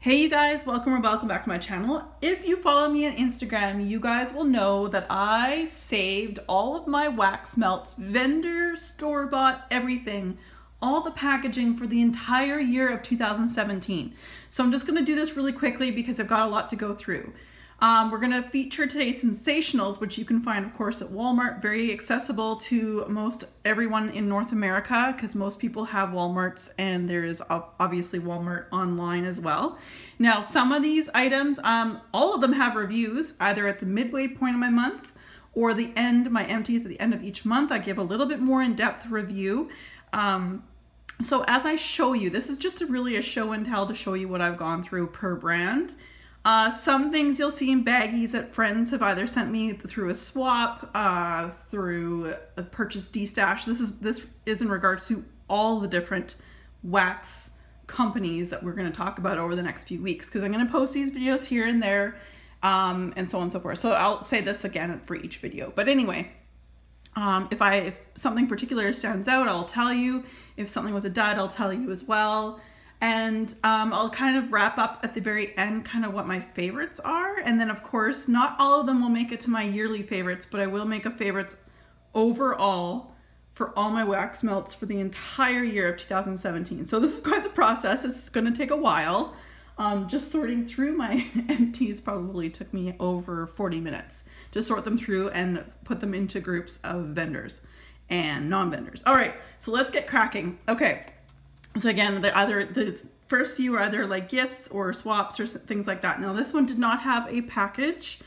Hey you guys, welcome back to my channel. If you follow me on Instagram, you guys will know that I saved all of my wax melts, vendor, store-bought, everything, all the packaging for the entire year of 2017. So I'm just gonna do this really quickly because I've got a lot to go through. We're gonna feature today Scentsationals, which you can find of course at Walmart, very accessible to most everyone in North America because most people have Walmarts and there is obviously Walmart online as well. Now some of these items, all of them have reviews either at the midway point of my month or the end, my empties at the end of each month. I give a little bit more in-depth review. So as I show you, this is just really a show and tell to show you what I've gone through per brand. Some things you'll see in baggies that friends have either sent me through a swap, through a purchase destash. This is in regards to all the different wax companies that we're going to talk about over the next few weeks, because I'm going to post these videos here and there, and so on and so forth. So I'll say this again for each video. But anyway, if something particular stands out, I'll tell you. If something was a dud, I'll tell you as well. And I'll kind of wrap up at the very end kind of what my favorites are. And then of course, not all of them will make it to my yearly favorites, but I will make a favorites overall for all my wax melts for the entire year of 2017. So this is quite the process. It's going to take a while. Just sorting through my empties probably took me over 40 minutes. Just sort them through and put them into groups of vendors and non-vendors. All right, so let's get cracking. Okay. So again, the first few are either like gifts or swaps or things like that. Now this one did not have a package,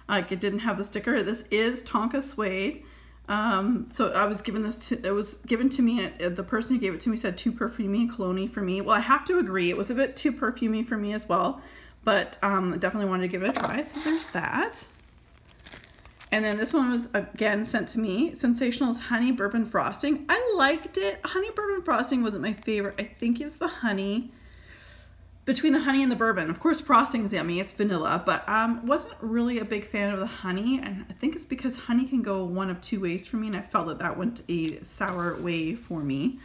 like it didn't have the sticker. This is Tonka suede. So I was given this it was given to me, and the person who gave it to me said too perfumey and cologne-y for me. Well, I have to agree, it was a bit too perfumey for me as well, but definitely wanted to give it a try. So there's that. And then this one was again sent to me, Scentsationals Honey Bourbon Frosting. I liked it. Honey Bourbon Frosting wasn't my favorite. I think it was the honey, between the honey and the bourbon. Of course, frosting's yummy, it's vanilla, but wasn't really a big fan of the honey. And I think it's because honey can go one of two ways for me, and I felt that that went a sour way for me.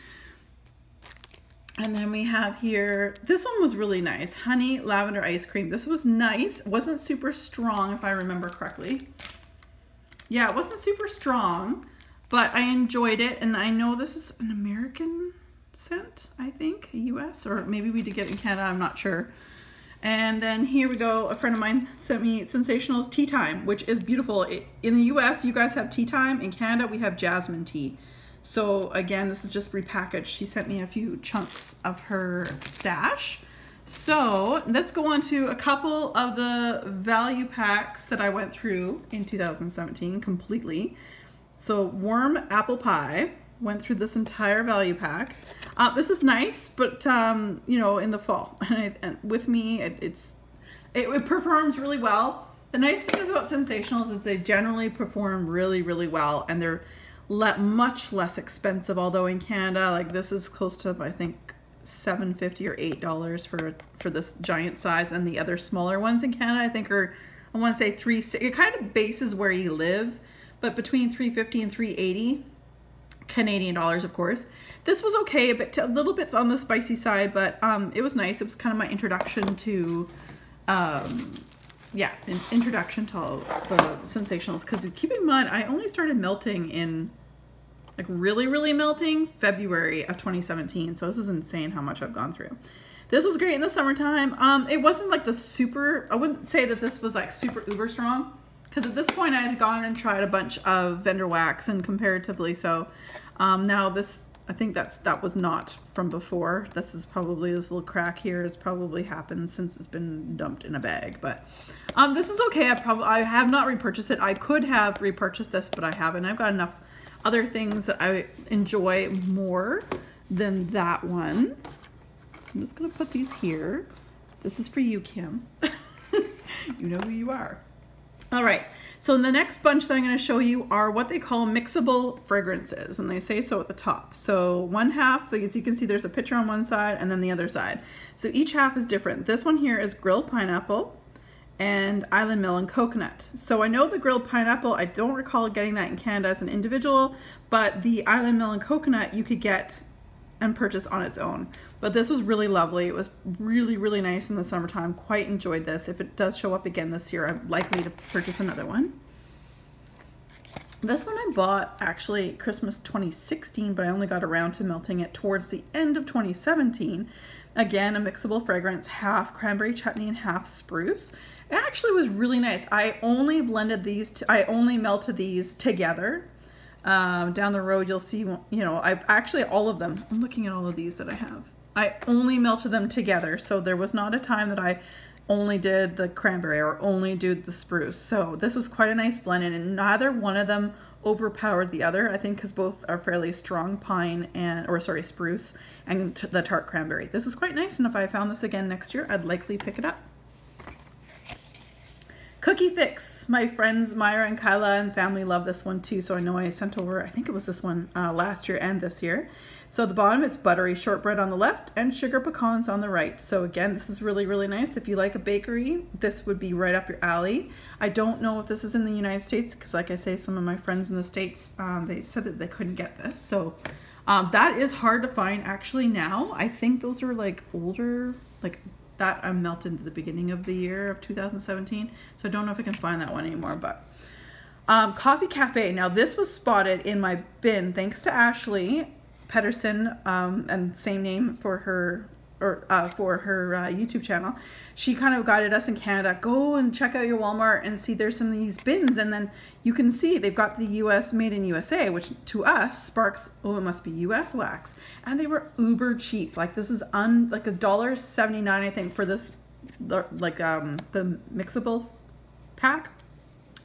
And then we have here, this one was really nice, Honey Lavender Ice Cream. This was nice. It wasn't super strong if I remember correctly. Yeah, it wasn't super strong, but I enjoyed it. And I know this is an American scent, I think, US, or maybe we did get it in Canada, I'm not sure. And then here we go. A friend of mine sent me Scentsationals Tea Time, which is beautiful. In the US, you guys have tea time. In Canada, we have jasmine tea. So again, this is just repackaged. She sent me a few chunks of her stash. So let's go on to a couple of the value packs that I went through in 2017 completely. So Warm Apple Pie, went through this entire value pack. This is nice, but you know, in the fall. And with me, it performs really well. The nice thing is about Scentsationals is they generally perform really, really well, and they're much less expensive. Although in Canada, like this is close to, I think, $7.50 or $8 for this giant size, and the other smaller ones in Canada I think are, I want to say $3.60. It kind of bases where you live, but between $3.50 and $3.80 Canadian dollars, of course. This was okay, a little bit on the spicy side, but it was nice. It was kind of my introduction to yeah, an introduction to all the Scentsationals, because keep in mind I only started melting in, like really melting, February of 2017. So this is insane how much I've gone through. This was great in the summertime. It wasn't like the super, I wouldn't say that this was like super uber strong, because at this point I had gone and tried a bunch of vendor wax, and comparatively so. Now this, I think that was not from before. This is probably, this little crack here has probably happened since it's been dumped in a bag, but this is okay. I have not repurchased it. I could have repurchased this, but I haven't. I've got enough other things that I enjoy more than that one. So I'm just gonna put these here. This is for you, Kim. You know who you are. All right, so the next bunch that I'm going to show you are what they call mixable fragrances, and they say so at the top. So one half, as you can see, there's a picture on one side and then the other side. So each half is different. This one here is grilled pineapple and island melon coconut. So I know the grilled pineapple, I don't recall getting that in Canada as an individual, but the island melon coconut you could get and purchase on its own. But this was really lovely. It was really, really nice in the summertime. Quite enjoyed this. If it does show up again this year, I'm likely to purchase another one. This one I bought actually Christmas 2016, but I only got around to melting it towards the end of 2017. Again, a mixable fragrance, half cranberry chutney and half spruce. It actually was really nice. I only blended these, I only melted these together. Down the road, you'll see, you know, I've actually all of them. I'm looking at all of these that I have. I only melted them together. So there was not a time that I only did the cranberry or only did the spruce. So this was quite a nice blend, and neither one of them overpowered the other. I think because both are fairly strong pine and, or sorry, spruce and the tart cranberry. This is quite nice, and if I found this again next year, I'd likely pick it up. Cookie Fix. My friends Myra and Kyla and family love this one too, so I know I sent over, I think it was this one last year and this year. So at the bottom it's buttery shortbread on the left and sugar pecans on the right. So again, this is really, really nice. If you like a bakery, this would be right up your alley. I don't know if this is in the United States because, like I say, some of my friends in the States, they said that they couldn't get this. So that is hard to find actually now. I think those are like older, like that I melted at the beginning of the year of 2017. So I don't know if I can find that one anymore, but Coffee Cafe. Now this was spotted in my bin thanks to Ashley Pedersen, and same name for her, or for her YouTube channel. She kind of guided us in Canada. Go and check out your Walmart and see there's some of these bins, and then you can see they've got the US made in USA, which to us sparks, oh, it must be US wax. And they were uber cheap. Like this is like $1.79 I think for this, like the mixable pack.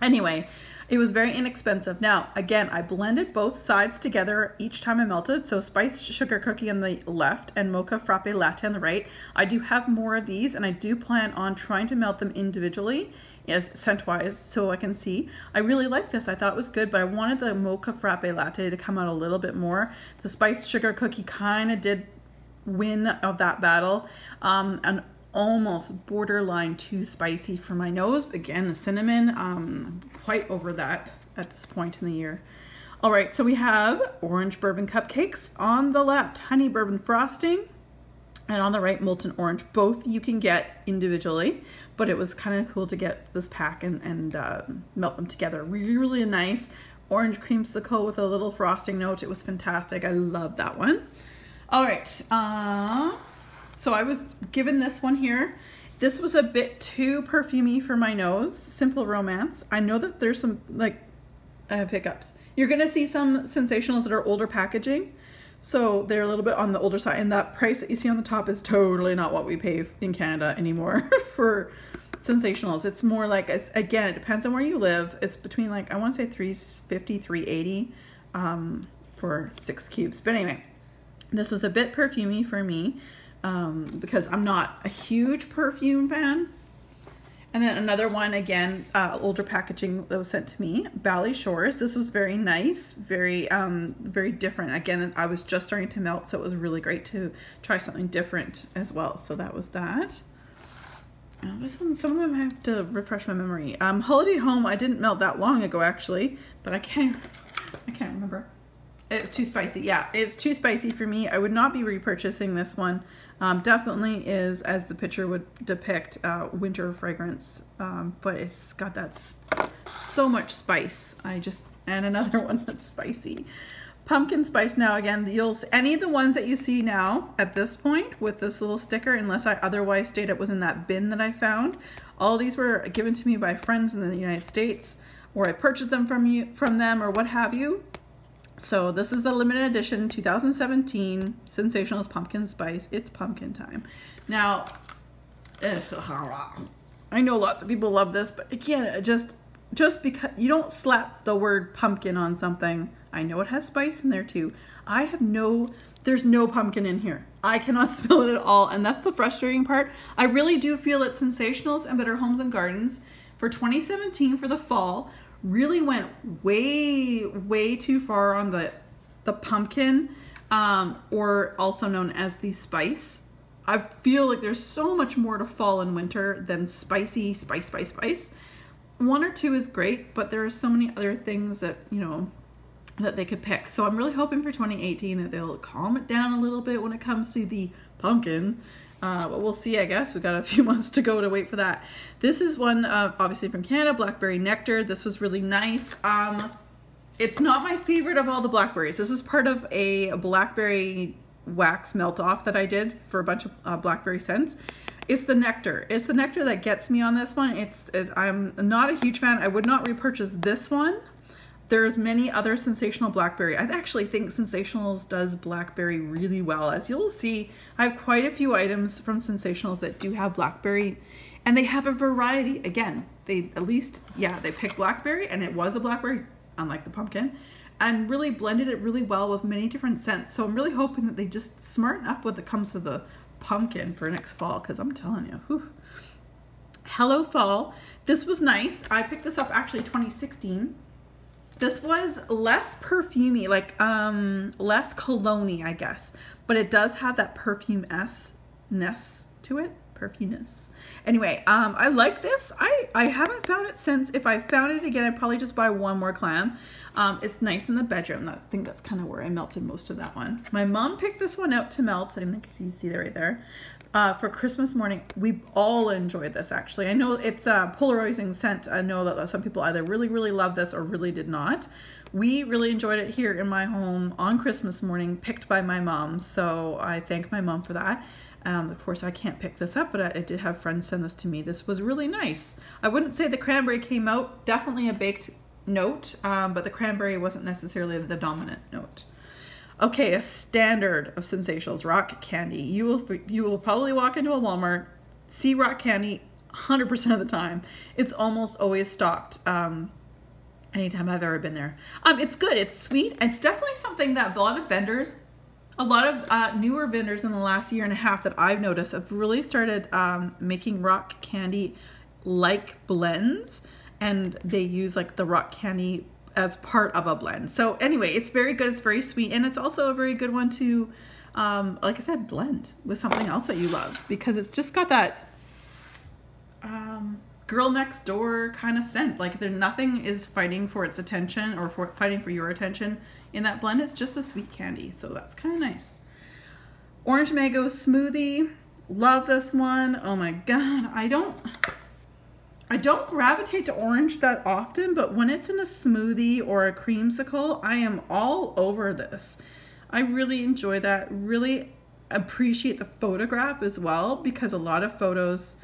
Anyway, it was very inexpensive. Now, again, I blended both sides together each time I melted. So spiced sugar cookie on the left and mocha frappe latte on the right. I do have more of these, and I do plan on trying to melt them individually as scent-wise so I can see. I really like this. I thought it was good, but I wanted the mocha frappe latte to come out a little bit more. The spiced sugar cookie kind of did win of that battle. And almost borderline too spicy for my nose. Again, the cinnamon, quite over that at this point in the year. All right, so we have orange bourbon cupcakes on the left, honey bourbon frosting, and on the right, molten orange. Both you can get individually, but it was kind of cool to get this pack and melt them together. Really, really nice orange creamsicle with a little frosting note. It was fantastic. I love that one. All right, so I was given this one here. This was a bit too perfumey for my nose. Simple Romance. I know that there's some, like, I have hiccups. You're gonna see some Scentsationals that are older packaging. So they're a little bit on the older side. And that price that you see on the top is totally not what we pay in Canada anymore for Scentsationals. It's more like, it's, again, it depends on where you live. It's between, like, I wanna say $350, $380 for 6 cubes. But anyway, this was a bit perfumey for me. Because I'm not a huge perfume fan. And then another one, again, older packaging that was sent to me, Bally Shores. This was very nice, very different. Again, I was just starting to melt, so it was really great to try something different as well. So that was that. This one, some of them I have to refresh my memory. Holiday Home, I didn't melt that long ago actually, but I can't remember. It's too spicy. Yeah, it's too spicy for me. I would not be repurchasing this one. Definitely is, as the picture would depict, winter fragrance, but it's got that so much spice. And another one that's spicy. Pumpkin spice. Now again, any of the ones that you see now at this point with this little sticker, unless I otherwise state it was in that bin that I found, all these were given to me by friends in the United States, or I purchased them from them or what have you. So this is the limited edition 2017 Scentsationals Pumpkin Spice. It's pumpkin time. Now, I know lots of people love this, but again, just because you don't slap the word pumpkin on something. I know it has spice in there too. There's no pumpkin in here. I cannot smell it at all, and that's the frustrating part. I really do feel that Scentsationals and Better Homes and Gardens for 2017 for the fall really went way too far on the pumpkin, or also known as the spice. I feel like there's so much more to fall and winter than spicy spice. One or two is great, but there are so many other things that, you know, that they could pick. So I'm really hoping for 2018 that they'll calm it down a little bit when it comes to the pumpkin. But we'll see, I guess. We've got a few months to go to wait for that. This is one, obviously from Canada, Blackberry Nectar. This was really nice. It's not my favorite of all the blackberries. This was part of a blackberry wax melt off that I did for a bunch of blackberry scents. It's the nectar. It's the nectar that gets me on this one. I'm not a huge fan. I would not repurchase this one. There's many other Scentsational blackberry. I actually think Scentsationals does blackberry really well. As you'll see, I have quite a few items from Scentsationals that do have blackberry, and they have a variety. Again, they picked blackberry, and it was a blackberry, unlike the pumpkin, and really blended it really well with many different scents. So I'm really hoping that they just smarten up when it comes to the pumpkin for next fall, because I'm telling you, whew. Hello Fall. This was nice. I picked this up actually 2016. This was less perfumey, like less cologne-y, I guess, but it does have that perfume-ness to it. Perfumeness. Anyway, I like this. I haven't found it since. If I found it again, I'd probably just buy one more clam. It's nice in the bedroom. I think that's kind of where I melted most of that one. My mom picked this one out to melt. I think you see that right there. For Christmas morning. We all enjoyed this, actually. I know it's a polarizing scent. I know that some people either really, really love this or really did not. We really enjoyed it here in my home on Christmas morning, picked by my mom. So I thank my mom for that. Of course, I can't pick this up, but I did have friends send this to me. This was really nice. I wouldn't say the cranberry came out. Definitely a baked note, but the cranberry wasn't necessarily the dominant note. Okay, a standard of Scentsationals, rock candy. You will probably walk into a Walmart, see rock candy 100% of the time. It's almost always stocked. Anytime I've ever been there. It's good. It's sweet. It's definitely something that a lot of vendors, a lot of newer vendors in the last year and a half that I've noticed have really started making rock candy like blends, and they use like the rock candy as part of a blend. So anyway, it's very good. It's very sweet, and it's also a very good one to, like I said, blend with something else that you love, because it's just got that girl next door kind of scent. Like nothing is fighting for its attention or fighting for your attention in that blend. It's just a sweet candy, so that's kind of nice. Orange mango smoothie. Love this one. Oh my god, I don't gravitate to orange that often, but when it's in a smoothie or a creamsicle, I am all over this. I really enjoy that. Really appreciate the photograph as well, because a lot of photos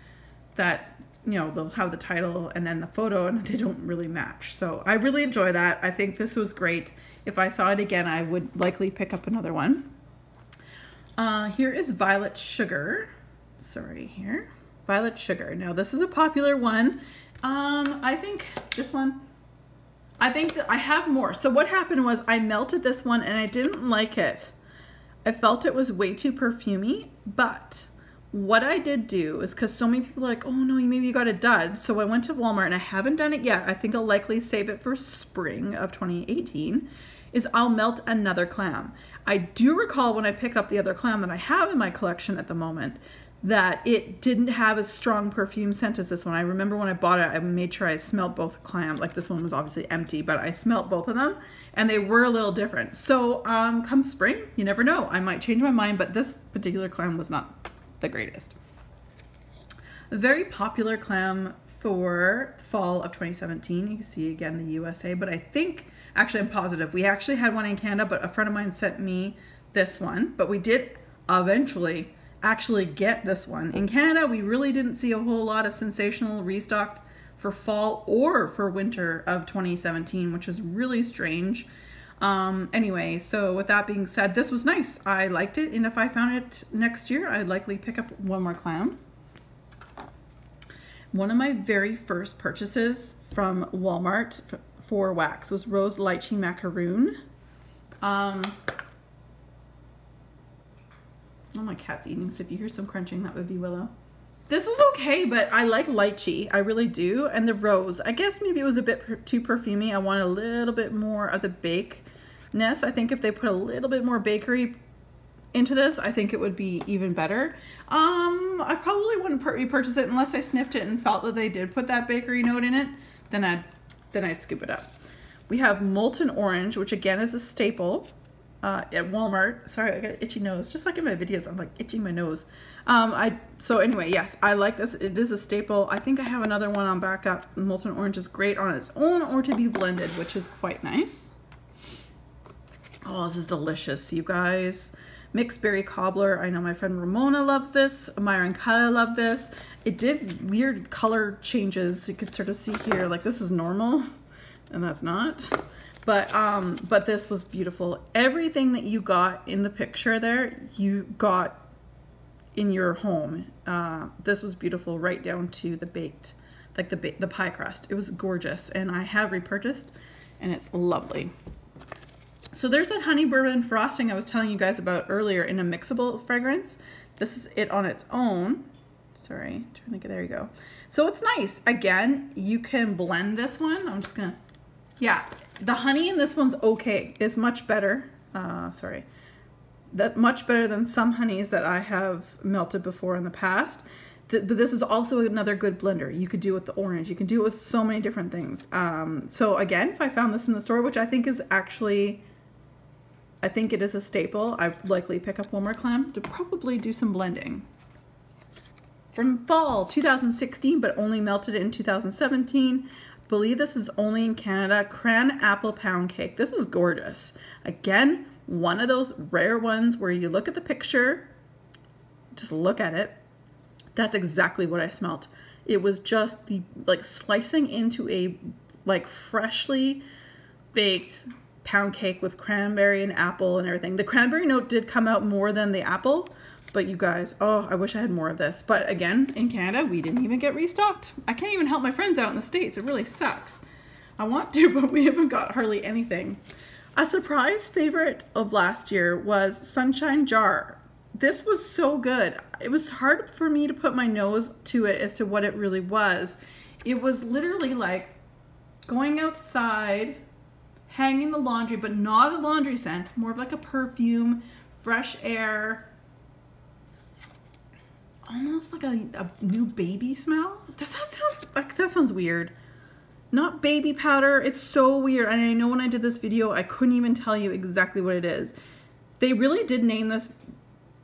that, you know, they'll have the title and then the photo and they don't really match. So I really enjoy that. I think this was great. If I saw it again, I would likely pick up another one. Here is Violet Sugar. Sorry, here. Violet Sugar. Now this is a popular one. I think this one, I think that I have more. So what happened was I melted this one and I didn't like it. I felt it was way too perfumey, but what I did do is, because so many people are like, oh no, maybe you got a dud. So I went to Walmart, and I haven't done it yet. I think I'll likely save it for spring of 2018, is I'll melt another clam. I do recall when I picked up the other clam that I have in my collection at the moment, that it didn't have as strong perfume scent as this one. I remember when I bought it, I made sure I smelled both clams. Like this one was obviously empty, but I smelled both of them and they were a little different. So come spring, you never know. I might change my mind, but this particular clam was not the greatest. A very popular clam for fall of 2017. You can see again the USA, but I think, actually I'm positive, we actually had one in Canada, but a friend of mine sent me this one, but we did eventually actually get this one. In Canada, we really didn't see a whole lot of Scentsational restocked for fall or for winter of 2017, which is really strange. Anyway, so with that being said, this was nice. I liked it, and if I found it next year, I'd likely pick up one more clam. One of my very first purchases from Walmart for wax was Rose Lychee Macaroon. Oh, my cat's eating, so if you hear some crunching, that would be Willow. This was okay, but I like lychee. I really do. And the rose, I guess maybe it was a bit too perfumey. I wanted a little bit more of the bakeness. I think if they put a little bit more bakery into this, I think it would be even better. I probably wouldn't repurchase it unless I sniffed it and felt that they did put that bakery note in it. Then I'd scoop it up. We have molten orange, which again is a staple at Walmart. Sorry, I got an itchy nose. Just like in my videos, I'm like itching my nose. So anyway, yes, I like this. It is a staple. I think I have another one on backup. Molten orange is great on its own or to be blended, which is quite nice. Oh, this is delicious, you guys. Mixed berry cobbler. I know my friend Ramona loves this. Myra and Kaya love this. It did weird color changes. You could sort of see here, like this is normal and that's not. But this was beautiful. Everything that you got in the picture there, you got in your home. This was beautiful right down to the baked, like the pie crust. It was gorgeous and I have repurchased and it's lovely. So there's that honey bourbon frosting I was telling you guys about earlier in a mixable fragrance. This is it on its own. Sorry, trying to get, there you go. So it's nice. Again, you can blend this one. I'm just gonna, yeah, the honey in this one's okay. It's much better. Sorry. That much better than some honeys that I have melted before in the past. But this is also another good blender. You could do it with the orange. You can do it with so many different things. So again, if I found this in the store, which I think is actually, I think it is a staple, I'd likely pick up one more clam to probably do some blending. From fall 2016, but only melted in 2017. I believe this is only in Canada. Cran apple pound cake. This is gorgeous. Again, one of those rare ones where you look at the picture, just look at it. That's exactly what I smelt. It was just the, like, slicing into a, like, freshly baked pound cake with cranberry and apple and everything. The cranberry note did come out more than the apple, but you guys, oh, I wish I had more of this. But again, in Canada, we didn't even get restocked. I can't even help my friends out in the States. It really sucks. I want to, but we haven't got hardly anything. A surprise favorite of last year was Sunshine Jar. This was so good. It was hard for me to put my nose to it as to what it really was. It was literally like going outside, hanging the laundry, but not a laundry scent, more of like a perfume, fresh air, almost like a new baby smell. Does that sound like, that sounds weird? Not baby powder. It's so weird. And I know when I did this video, I couldn't even tell you exactly what it is. They really did name this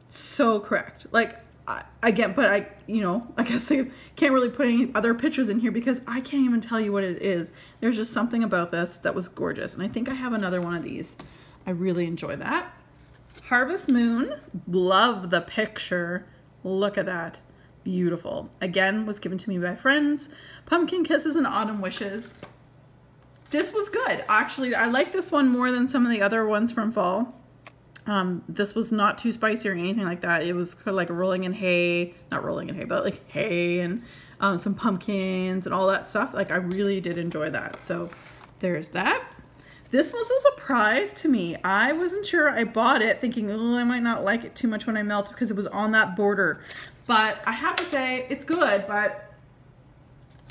so correct. Like, I get, but I, you know, I guess they can't really put any other pictures in here because I can't even tell you what it is. There's just something about this that was gorgeous. And I think I have another one of these. I really enjoy that. Harvest Moon. Love the picture. Look at that. Beautiful. Again, was given to me by friends. Pumpkin Kisses and Autumn Wishes. This was good. Actually, I like this one more than some of the other ones from fall. This was not too spicy or anything like that. It was kind of like rolling in hay, not rolling in hay, but like hay and some pumpkins and all that stuff. Like, I really did enjoy that. So there's that. This was a surprise to me. I wasn't sure. I bought it thinking, oh, I might not like it too much when I melt because it was on that border. But I have to say, it's good, but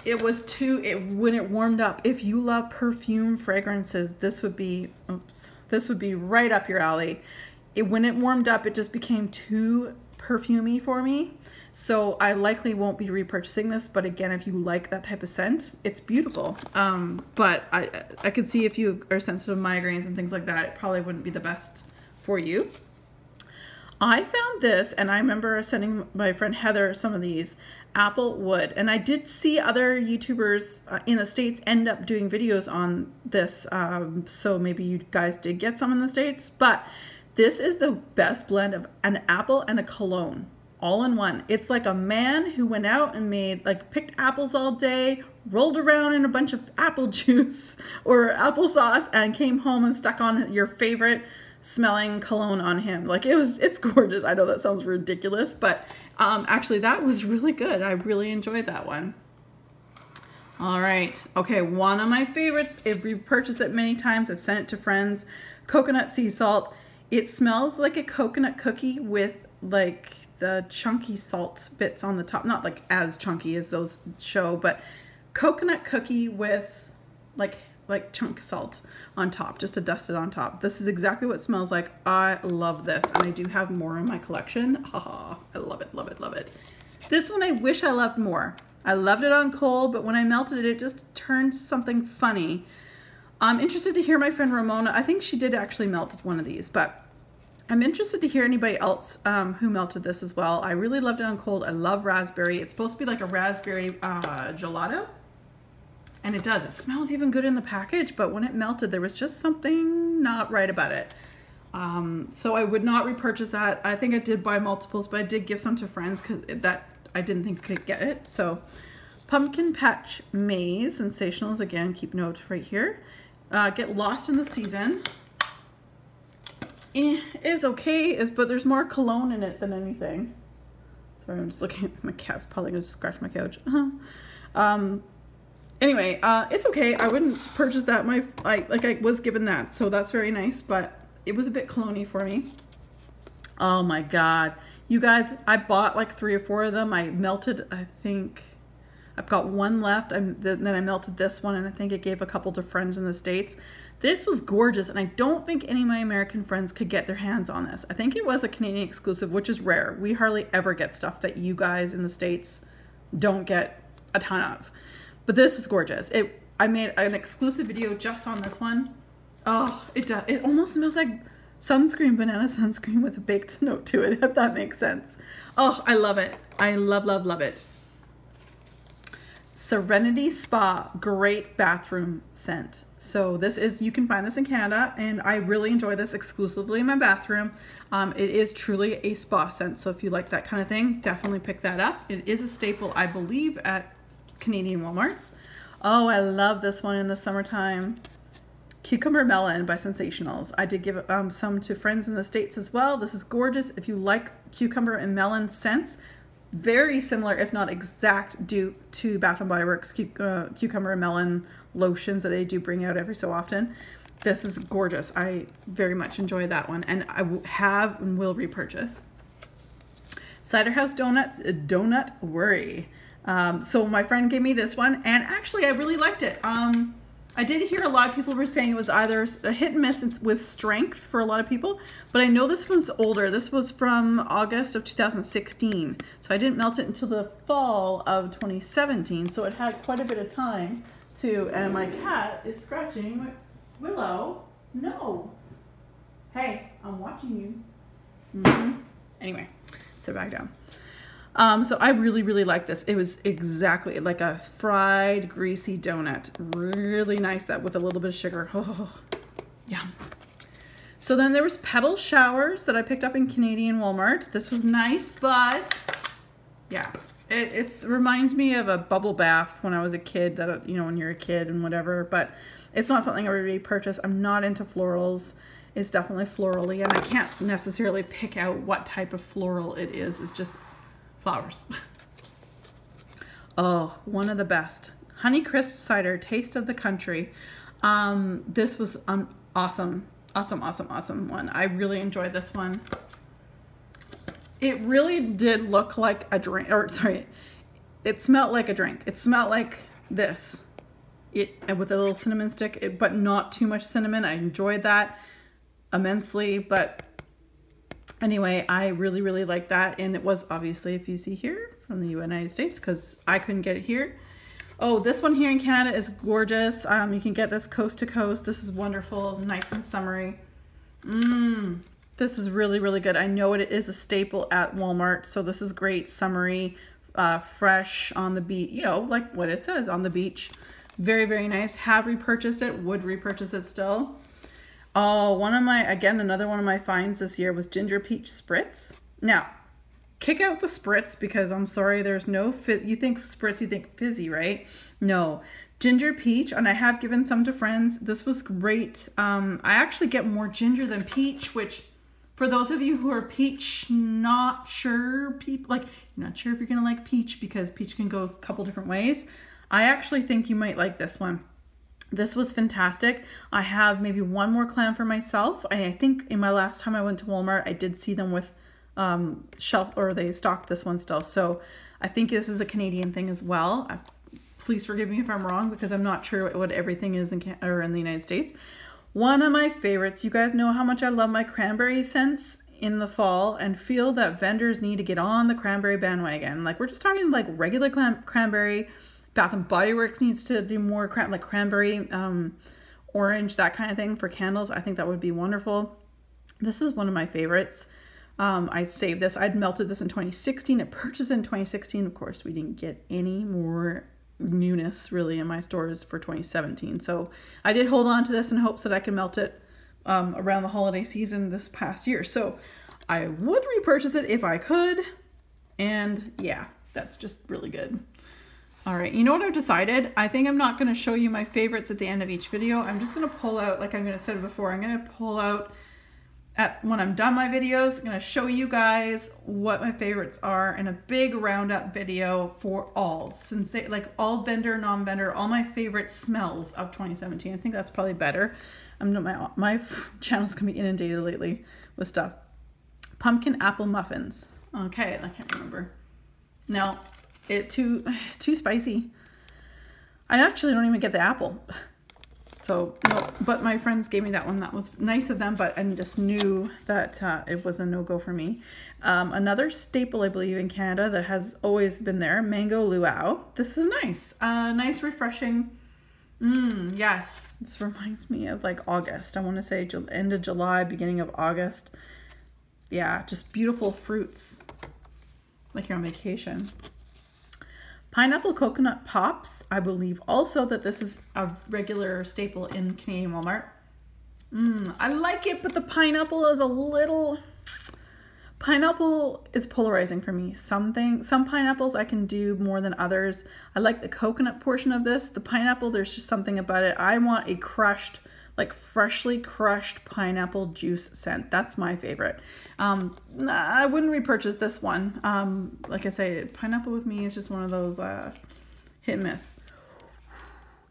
it was when it warmed up. If you love perfume fragrances, this would be, oops, this would be right up your alley. When it warmed up, it just became too perfumey for me. So I likely won't be repurchasing this, but again, if you like that type of scent, it's beautiful. But I could see if you are sensitive to migraines and things like that, it probably wouldn't be the best for you. I found this, and I remember sending my friend Heather some of these, apple wood, and I did see other YouTubers in the States end up doing videos on this, so maybe you guys did get some in the States, but this is the best blend of an apple and a cologne all in one. It's like a man who went out and picked apples all day, rolled around in a bunch of apple juice or applesauce, and came home and stuck on your favorite smelling cologne on him. Like, it's gorgeous. I know that sounds ridiculous, but actually that was really good. I really enjoyed that one. All right. Okay, one of my favorites. I've repurchased it many times. I've sent it to friends. Coconut sea salt. It smells like a coconut cookie with like the chunky salt bits on the top. Not like as chunky as those show, but coconut cookie with like chunk salt on top, just to dust it on top. This is exactly what it smells like. I love this, and I do have more in my collection. Haha, I love it, love it, love it. This one I wish I loved more. I loved it on cold, but when I melted it, it just turned something funny. I'm interested to hear my friend Ramona. I think she did actually melt one of these, but I'm interested to hear anybody else who melted this as well. I really loved it on cold. I love raspberry. It's supposed to be like a raspberry gelato. And it does. It smells even good in the package, but when it melted, there was just something not right about it. So I would not repurchase that. I think I did buy multiples, but I did give some to friends because that I didn't think could get it. So Pumpkin Patch Maze, Scentsationals, again, keep note right here. Get Lost in the Season. It's okay, but there's more cologne in it than anything. Sorry, I'm just looking at my cat's probably gonna scratch my couch. Anyway, it's okay. I wouldn't purchase that. I was given that, so that's very nice, but it was a bit cologne-y for me. Oh my god. You guys, I bought like 3 or 4 of them. I melted, I think, I've got one left. Then I melted this one, and I think it gave a couple to friends in the States. This was gorgeous, and I don't think any of my American friends could get their hands on this. I think it was a Canadian exclusive, which is rare. We hardly ever get stuff that you guys in the States don't get a ton of. But this was gorgeous. I made an exclusive video just on this one. Oh, it does. It almost smells like sunscreen, banana sunscreen with a baked note to it, if that makes sense. Oh, I love it. I love, love, love it. Serenity Spa, great bathroom scent. So this is, you can find this in Canada, and I really enjoy this exclusively in my bathroom. It is truly a spa scent, so if you like that kind of thing, definitely pick that up. It is a staple, I believe, at Canadian Walmarts. Oh, I love this one in the summertime. Cucumber Melon by Scentsationals. I did give some to friends in the States as well. This is gorgeous. If you like cucumber and melon scents, very similar, if not exact dupe to Bath & Body Works cucumber and melon lotions that they do bring out every so often. This is gorgeous. I very much enjoy that one, and I have and will repurchase. Cider House Donuts, Donut Worry. So my friend gave me this one, and actually I really liked it. I did hear a lot of people were saying it was either a hit and miss with strength for a lot of people, but I know this one's older. This was from August of 2016, so I didn't melt it until the fall of 2017, so it had quite a bit of time to, and my cat is scratching. Willow, no. Hey, I'm watching you. Anyway, sit back down. So I really, really like this. It was exactly like a fried, greasy donut. Really nice, that with a little bit of sugar. Oh, yum. So then there was Petal Showers that I picked up in Canadian Walmart. This was nice, but yeah, it reminds me of a bubble bath when I was a kid, that, you know, when you're a kid and whatever, but it's not something I would really purchase. I'm not into florals. It's definitely florally, and I can't necessarily pick out what type of floral it is. It's just flowers. Oh, one of the best. Honeycrisp Cider, Taste of the Country. This was an awesome one. I really enjoyed this one. It really did look like a drink, or sorry, it smelled like a drink. It smelled like this. With a little cinnamon stick, but not too much cinnamon. I enjoyed that immensely, but anyway, I really, really like that. And it was obviously, if you see here, from the United States, because I couldn't get it here. Oh, this one here in Canada is gorgeous. You can get this coast to coast. This is wonderful, nice and summery. This is really, really good. I know it is a staple at Walmart, so this is great, summery, fresh on the beach, you know, like what it says, on the beach. Very, very nice. Have repurchased it, would repurchase it still. Oh, another one of my finds this year was Ginger Peach Spritz. Now, kick out the spritz, because I'm sorry, there's no you think spritz, you think fizzy, right? No. Ginger peach, and I have given some to friends. This was great. I actually get more ginger than peach, which for those of you who are peach not sure, people like, you're not sure if you're gonna like peach, because peach can go a couple different ways. I actually think you might like this one. This was fantastic. I have maybe one more clam for myself. I think in my last time I went to Walmart, I did see them with they stocked this one still. So I think this is a Canadian thing as well. Please forgive me if I'm wrong, because I'm not sure what everything is in the United States. One of my favorites. You guys know how much I love my cranberry scents in the fall, and feel that vendors need to get on the cranberry bandwagon. Like, we're just talking like regular cranberry. Bath & Body Works needs to do more cranberry, orange, that kind of thing for candles. I think that would be wonderful. This is one of my favorites. I saved this. I'd melted this in 2016. It purchased in 2016. Of course, we didn't get any more newness really in my stores for 2017. So I did hold on to this in hopes that I could melt it around the holiday season this past year. So I would repurchase it if I could. And yeah, that's just really good. All right, you know what I've decided? I think I'm not going to show you my favorites at the end of each video. I'm just going to pull out, like I'm going to said before, I'm going to pull out when I'm done my videos. I'm going to show you guys what my favorites are in a big roundup video for all, since they, like all vendor, non-vendor, all my favorite smells of 2017. I think that's probably better. My channel's going to be inundated lately with stuff. Pumpkin apple muffins. Okay, I can't remember. No. It's too spicy. I actually don't even get the apple. So, no, but my friends gave me that one. That was nice of them, but I just knew that it was a no-go for me. Another staple, I believe, in Canada that has always been there, mango luau. This is nice. Nice, refreshing. Yes, this reminds me of like August. I want to say end of July, beginning of August. Yeah, just beautiful fruits. Like you're on vacation. Pineapple coconut pops. I believe also that this is a regular staple in Canadian Walmart. I like it, but the pineapple is a little... Pineapple is polarizing for me. Some pineapples I can do more than others. I like the coconut portion of this. The pineapple, there's just something about it. I want a crushed, like freshly crushed pineapple juice scent. That's my favorite. I wouldn't repurchase this one. Like I say, pineapple with me is just one of those hit and miss.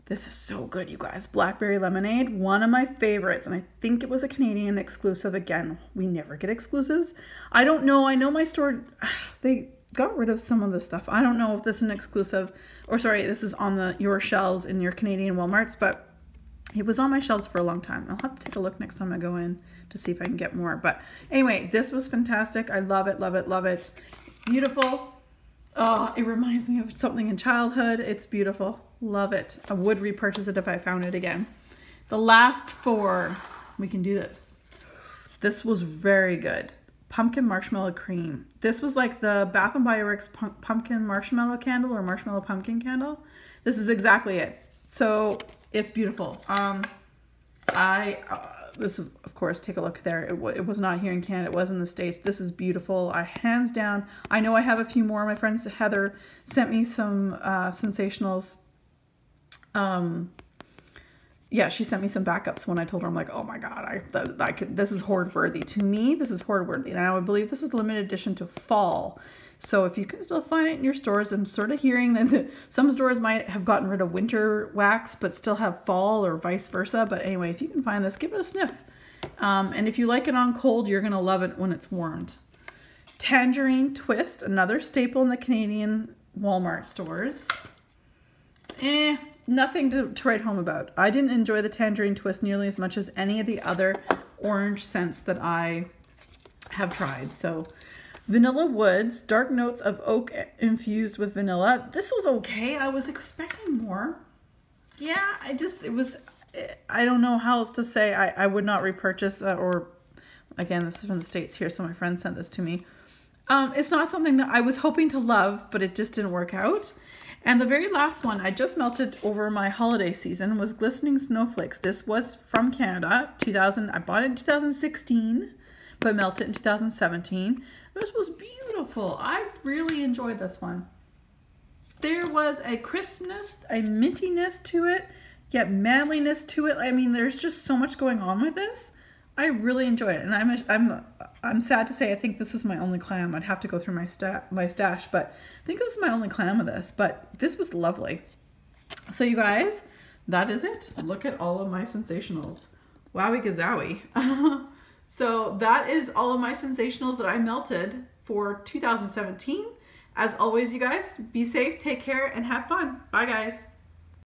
This is so good, you guys. Blackberry lemonade, one of my favorites, and I think it was a Canadian exclusive. Again, we never get exclusives. I don't know. I know my store, they got rid of some of the stuff. I don't know if this is an exclusive, or sorry, this is on your shelves in your Canadian Walmarts, but it was on my shelves for a long time. I'll have to take a look next time I go in to see if I can get more. But anyway, this was fantastic. I love it, love it, love it. It's beautiful. Oh, it reminds me of something in childhood. It's beautiful. Love it. I would repurchase it if I found it again. The last four, we can do this. This was very good. Pumpkin marshmallow cream. This was like the Bath & Body Works pumpkin marshmallow candle or marshmallow pumpkin candle. This is exactly it. So it's beautiful. This, of course, take a look there. It was not here in Canada. It was in the States. This is beautiful. Hands down. I know I have a few more. My friend Heather sent me some Scentsationals. Yeah, she sent me some backups when I told her, I'm like, oh my God, this is hoard worthy. To me, this is hoard worthy. And I would believe this is limited edition to fall. So if you can still find it in your stores, I'm sort of hearing that some stores might have gotten rid of winter wax, but still have fall or vice versa. But anyway, if you can find this, give it a sniff. And if you like it on cold, you're going to love it when it's warmed. Tangerine Twist, another staple in the Canadian Walmart stores. Nothing to write home about. I didn't enjoy the Tangerine Twist nearly as much as any of the other orange scents that I have tried. So Vanilla Woods, dark notes of oak infused with vanilla. This was okay. I was expecting more. Yeah, I don't know how else to say. I would not repurchase or again, this is from the States here, so my friend sent this to me. It's not something that I was hoping to love, but it just didn't work out. And the very last one I just melted over my holiday season was Glistening Snowflakes. This was from Canada, I bought it in 2016, but melted in 2017. This was beautiful. I really enjoyed this one. There was a crispness, a mintiness to it, yet manliness to it. I mean, there's just so much going on with this. I really enjoyed it, and I'm sad to say I think this is my only clam. I'd have to go through my stash, but I think this is my only clam of this. But this was lovely. So you guys, that is it. Look at all of my Scentsationals. Wowie gazowie. So that is all of my Scentsationals that I melted for 2017. As always, you guys, be safe, take care, and have fun. Bye, guys.